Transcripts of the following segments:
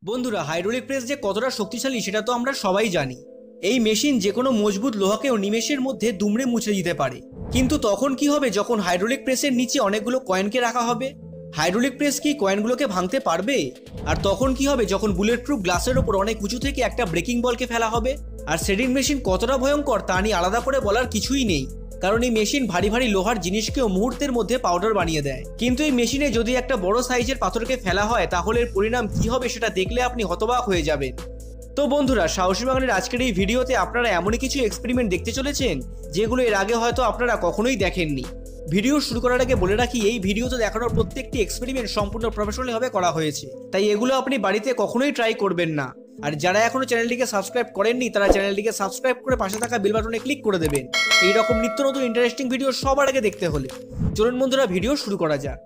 বন্ধুরা, hydraulic press যে কতটা শক্তিশালী সেটা তো আমরা সবাই জানি। এই মেশিন যে কোনো মজবুত লোহাকেও নিমেষের মধ্যে দুমড়ে মুছে দিতে পারে। কিন্তু তখন কি হবে যখন হাইড্রোলিক প্রেসের নিচে অনেকগুলো কয়েনকে রাখা হবে? হাইড্রোলিক প্রেস কি কয়েনগুলোকে ভাঙতে পারবে? আর তখন কি হবে যখন বুলেট প্রুফ গ্লাসের ওপর অনেক উঁচু থেকে একটা ব্রেকিং বলকে ফেলা হবে? আর সেডিং মেশিন কতটা ভয়ঙ্কর তা নিয়ে আলাদা করে বলার কিছুই নেই, কারণ এই মেশিন ভারী ভারী লোহার জিনিসকেও মুহূর্তের মধ্যে পাউডার বানিয়ে দেয়। কিন্তু এই মেশিনে যদি একটা বড় সাইজের পাথরকে ফেলা হয় তাহলে এর পরিণাম কি হবে সেটা দেখলে আপনি হতবাক হয়ে যাবেন। তো বন্ধুরা, সাহসী বাগানের আজকের এই ভিডিওতে আপনারা এমনই কিছু এক্সপেরিমেন্ট দেখতে চলেছেন যেগুলো এর আগে হয়তো আপনারা কখনোই দেখেননি। ভিডিও শুরু করার আগে বলে রাখি, এই ভিডিওতে দেখানোর প্রত্যেকটি এক্সপেরিমেন্ট সম্পূর্ণ প্রফেশনালি ভাবে করা হয়েছে, তাই এগুলো আপনি বাড়িতে কখনোই ট্রাই করবেন না। আর যারা এখনো চ্যানেলটিকে সাবস্ক্রাইব করেননি তারা চ্যানেলটিকে সাবস্ক্রাইব করে পাশে থাকা বেল বাটনে ক্লিক করে দেবেন এই রকম নিত্য নতুন ইন্টারেস্টিং ভিডিও সবার আগে দেখতে হলে। চলুন বন্ধুরা, ভিডিও শুরু করা যাক।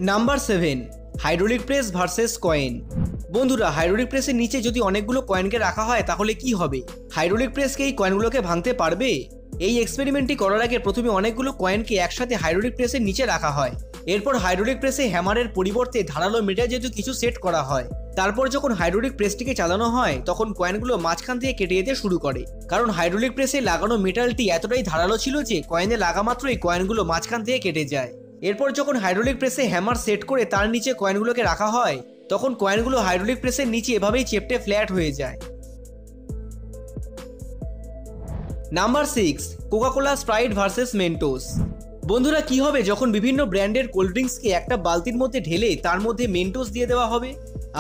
Number 7, hydraulic press versus coin. বন্ধুরা, হাইড্রোলিক প্রেসের নিচে যদি অনেকগুলো কয়েনকে রাখা হয় তাহলে কি হবে? হাইড্রোলিক প্রেস কি এই কয়েনগুলোকে ভাঙতে পারবে? এই এক্সপেরিমেন্টটি করার আগে প্রথমে অনেকগুলো কয়েনকে একসাথে হাইড্রোলিক প্রেসের নিচে রাখা হয়। এরপর হাইড্রোলিক প্রেসে হ্যামারের পরিবর্তে ধারালো মেটাল যেহেতু কিছু সেট করা হয়। তারপর যখন হাইড্রোলিক প্রেসটিকে চালানো হয় তখন কয়েনগুলো মাঝখান থেকে কেটে যেতে শুরু করে, কারণ হাইড্রোলিক প্রেসে লাগানো মেটালটি এতটাই ধারালো ছিল যে কয়েনে লাগা মাত্রই কয়েনগুলো মাঝখান থেকে কেটে যায়। এরপর যখন হাইড্রোলিক প্রেসে হ্যামার সেট করে তার নিচে কয়েনগুলোকে রাখা হয় তখন কয়েনগুলো হাইড্রোলিক প্রেসের নিচে এভাবেই চেপটে ফ্ল্যাট হয়ে যায়। Number 6, Coca Cola Sprite versus Mentos. বন্ধুরা, কি হবে যখন বিভিন্ন ব্র্যান্ডের কোল্ড ড্রিঙ্কসকে একটা বালতির মধ্যে ঢেলে তার মধ্যে মেন্টোস দিয়ে দেওয়া হবে?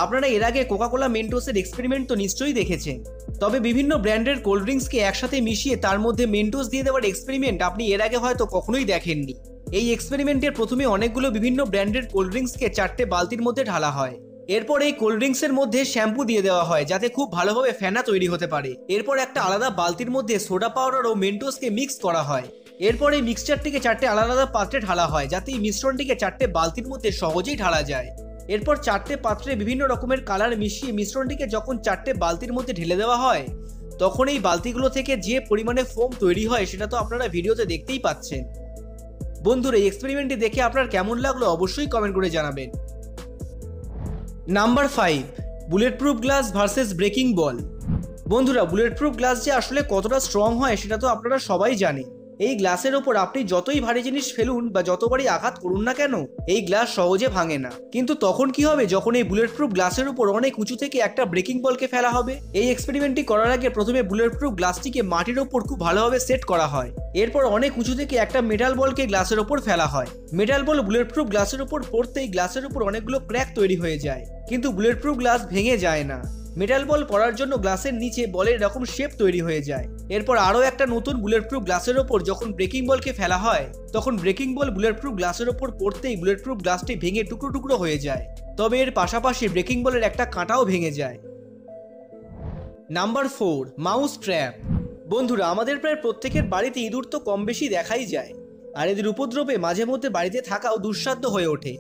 আপনারা এর আগে কোকাকোলা মেন্টোসের এক্সপেরিমেন্ট তো নিশ্চয়ই দেখেছেন, তবে বিভিন্ন ব্র্যান্ডের কোল্ড ড্রিঙ্কসকে একসাথে মিশিয়ে তার মধ্যে মেন্টোস দিয়ে দেওয়ার এক্সপেরিমেন্ট আপনি এর আগে হয়তো কখনোই দেখেননি। এই এক্সপেরিমেন্টের প্রথমে অনেকগুলো বিভিন্ন ব্র্যান্ডের কোল্ড ড্রিঙ্কসকে 4টে বালতির মধ্যে ঢালা হয়। এরপর এই কোল্ড ড্রিঙ্কসের মধ্যে শ্যাম্পু দিয়ে দেওয়া হয় যাতে খুব ভালোভাবে ফেনা তৈরি হতে পারে। এরপর একটা আলাদা বালতির মধ্যে সোডা পাউডার ও মেন্টোসকে মিক্স করা হয়। এরপর এই মিক্সচারটিকে 4টে আলাদা আলাদা পাত্রে ঢালা হয় যাতে এই মিশ্রণটিকে 4টে বালতির মধ্যে সহজেই ঢালা যায়। এরপর 4টে পাত্রে বিভিন্ন রকমের কালার মিশিয়ে মিশ্রণটিকে যখন 4টে বালতির মধ্যে ঢেলে দেওয়া হয় তখন এই বালতিগুলো থেকে যে পরিমাণে ফোম তৈরি হয় সেটা তো আপনারা ভিডিওতে দেখতেই পাচ্ছেন। বন্ধুরা, এই এক্সপেরিমেন্টটি দেখে আপনার কেমন লাগলো অবশ্যই কমেন্ট করে জানাবেন। Number 5, bulletproof glass versus breaking ball. বন্ধুরা, বুলেট প্রুফ গ্লাস যে আসলে কতটা স্ট্রং হয় সেটা তো আপনারা সবাই জানেন। এই গ্লাসের ওপর আপনি যতই ভারী জিনিস ফেলুন বা যতবারই আঘাত করুন না কেন এই গ্লাস সহজে ভাঙে না। কিন্তু তখন কি হবে যখন এই বুলেট প্রুফ গ্লাসের উপর অনেক উঁচু থেকে একটা ব্রেকিং বলকে ফেলা হবে? এই এক্সপেরিমেন্টটি করার আগে প্রথমে বুলেট প্রুফ গ্লাসটিকে মাটির ওপর খুব ভালোভাবে সেট করা হয়। এরপর অনেক উঁচু থেকে একটা মেটাল বলকে গ্লাসের ওপর ফেলা হয়। মেটাল বল বুলেট প্রুফ গ্লাসের উপর পড়তেই গ্লাসের উপর অনেকগুলো ক্র্যাক তৈরি হয়ে যায়, কিন্তু বুলেট প্রুফ গ্লাস ভেঙে যায় না। মেটাল বল পড়ার জন্য গ্লাসের নিচে বলের এরকম শেপ তৈরি হয়ে যায়। এরপর আরও একটা নতুন বুলেট প্রুফ গ্লাসের ওপর যখন ব্রেকিং বলকে ফেলা হয় তখন ব্রেকিং বল বুলেট প্রুফ গ্লাসের ওপর পড়তেই বুলেট প্রুফ গ্লাসটি ভেঙে টুকরো টুকরো হয়ে যায়, তবে এর পাশাপাশি ব্রেকিং বলের একটা কাঁটাও ভেঙে যায়। Number 4, mouse trap. বন্ধুরা, আমাদের প্রায় প্রত্যেকের বাড়িতে ইঁদুর তো কম বেশি দেখাই যায়, আর এদের উপদ্রবে মাঝে মধ্যে বাড়িতে থাকাও দুঃসাধ্য হয়ে ওঠে।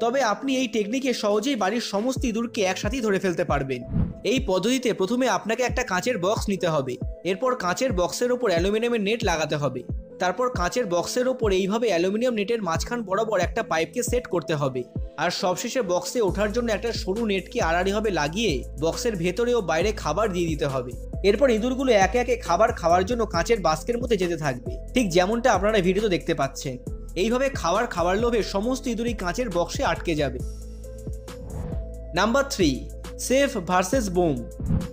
তবে আপনি এই টেকনিকে সহজেই বাড়ির সমস্ত ইঁদুরকে একসাথেই ধরে ফেলতে পারবেন। এই পদ্ধতিতে প্রথমে আপনাকে একটা কাঁচের বক্স নিতে হবে। এরপর কাঁচের বক্সের ওপর অ্যালুমিনিয়ামের নেট লাগাতে হবে। তারপর কাঁচের বক্সের ওপর এইভাবে অ্যালুমিনিয়াম নেটের মাঝখান বরাবর একটা পাইপকে সেট করতে হবে। আর সবশেষে বক্সে ওঠার জন্য একটা সরু নেটকে আড়াআড়িভাবে লাগিয়ে বক্সের ভেতরে ও বাইরে খাবার দিয়ে দিতে হবে। এরপর ইঁদুরগুলো একে একে খাবার খাওয়ার জন্য কাঁচের বাস্কের মধ্যে যেতে থাকবে, ঠিক যেমনটা আপনারা ভিডিওতে দেখতে পাচ্ছেন। এইভাবে খাওয়ার লোভে সমস্ত ইঁদুরই কাঁচের বক্সে আটকে যাবে। Number 3, safe versus bomb.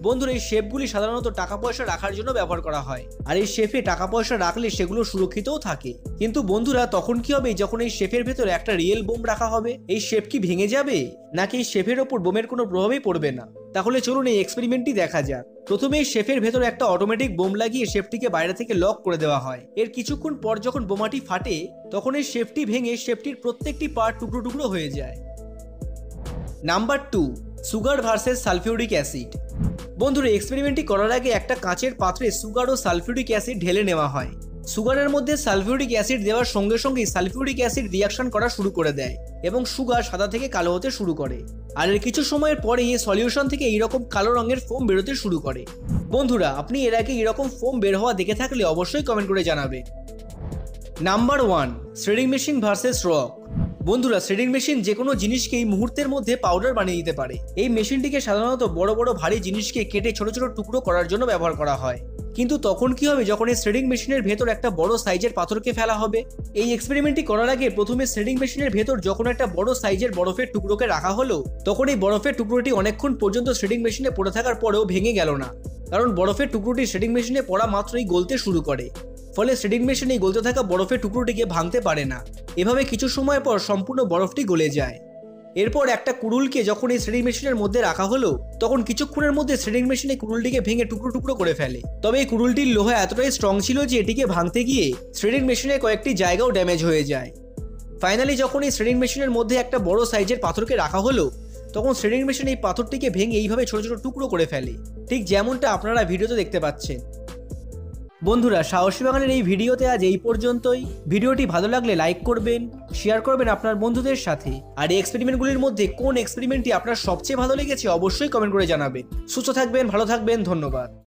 বন্ধুরা, এই শেফগুলি সাধারণত টাকা পয়সা রাখার জন্য ব্যবহার করা হয়, আর এই শেফে টাকা পয়সা রাখলে সেগুলো সুরক্ষিতও থাকে। কিন্তু বন্ধুরা, তখন কি হবে যখন এই শেফের ভেতরে একটা রিয়েল বোম রাখা হবে? এই শেফ কি ভেঙে যাবে, নাকি এই শেফের ওপর বোমের কোনো প্রভাবই পড়বে না? তাহলে চলুন এই এক্সপেরিমেন্টটি দেখা যাক। প্রথমে এই শেফের ভেতরে একটা অটোমেটিক বোম লাগিয়ে শেফটিকে বাইরে থেকে লক করে দেওয়া হয়। এর কিছুক্ষণ পর যখন বোমাটি ফাটে তখন এই শেফটি ভেঙে শেফটির প্রত্যেকটি পার্ট টুকরো টুকরো হয়ে যায়। Number 2, sugar versus sulphuric acid. বন্ধুরা, এক্সপেরিমেন্টটি করার আগে একটা কাঁচের পাত্রে সুগার ও সালফিউরিক অ্যাসিড ঢেলে নেওয়া হয়। সুগারের মধ্যে সালফিউরিক অ্যাসিড দেওয়ার সঙ্গে সঙ্গেই সালফিউরিক অ্যাসিড রিয়াকশন করা শুরু করে দেয় এবং সুগার সাদা থেকে কালো হতে শুরু করে। আর এর কিছু সময়ের পরেই এই সলিউশন থেকে এইরকম কালো রঙের ফোম বেরোতে শুরু করে। বন্ধুরা, আপনি এর আগে এরকম ফোম বের হওয়া দেখে থাকলে অবশ্যই কমেন্ট করে জানাবেন। Number 1, shredding machine versus rock. বন্ধুরা, শ্রেডিং মেশিন যে কোনো জিনিসকেই মুহূর্তের মধ্যে পাউডার বানিয়ে দিতে পারে। এই মেশিনটিকে সাধারণত বড় বড় ভারী জিনিসকে কেটে ছোট ছোট টুকরো করার জন্য ব্যবহার করা হয়। কিন্তু তখন কি হবে যখন এই শ্রেডিং মেশিনের ভেতর একটা বড় সাইজের পাথরকে ফেলা হবে? এই এক্সপেরিমেন্টটি করার আগে প্রথমে শ্রেডিং মেশিনের ভেতর যখন একটা বড় সাইজের বরফের টুকরোকে রাখা হলো, তখন এই বরফের টুকরোটি অনেকক্ষণ পর্যন্ত শ্রেডিং মেশিনে পড়ে থাকার পরেও ভেঙে গেল না, কারণ বরফের টুকরোটি শ্রেডিং মেশিনে পড়া মাত্রই গলতে শুরু করে। ফলে শ্রেডিং মেশিন এই গলতে থাকা বরফের টুকরোটিকে ভাঙতে পারে না। এভাবে কিছু সময় পর সম্পূর্ণ বরফটি গলে যায়। এরপর একটা কুড়ুলকে যখন এই শ্রেডিং মেশিনের মধ্যে রাখা হলো, তখন কিছুক্ষণের মধ্যে শ্রেডিং মেশিন এই কুড়ুলটিকে ভেঙে টুকরো টুকরো করে ফেলে। তবে এই কুড়ুলটির লোহা এতটাই স্ট্রং ছিল যে এটিকে ভাঙতে গিয়ে শ্রেডিং মেশিনের কয়েকটি জায়গাও ড্যামেজ হয়ে যায়। ফাইনালি যখন এই শ্রেডিং মেশিনের মধ্যে একটা বড় সাইজের পাথরকে রাখা হলো, তখন শ্রেডিং মেশিন এই পাথরটিকে ভেঙে এইভাবে ছোট ছোট টুকরো করে ফেলে, ঠিক যেমনটা আপনারা ভিডিওতে দেখতে পাচ্ছেন। বন্ধুরা, সাহসী বাগানের এই ভিডিওতে আজ এই পর্যন্তই। ভিডিওটি ভালো লাগলে লাইক করবেন, শেয়ার করবেন আপনার বন্ধুদের সাথে। আর এই এক্সপেরিমেন্টগুলির মধ্যে কোন এক্সপেরিমেন্টটি আপনার সবচেয়ে ভালো লেগেছে অবশ্যই কমেন্ট করে জানাবেন। সুস্থ থাকবেন, ভালো থাকবেন, ধন্যবাদ।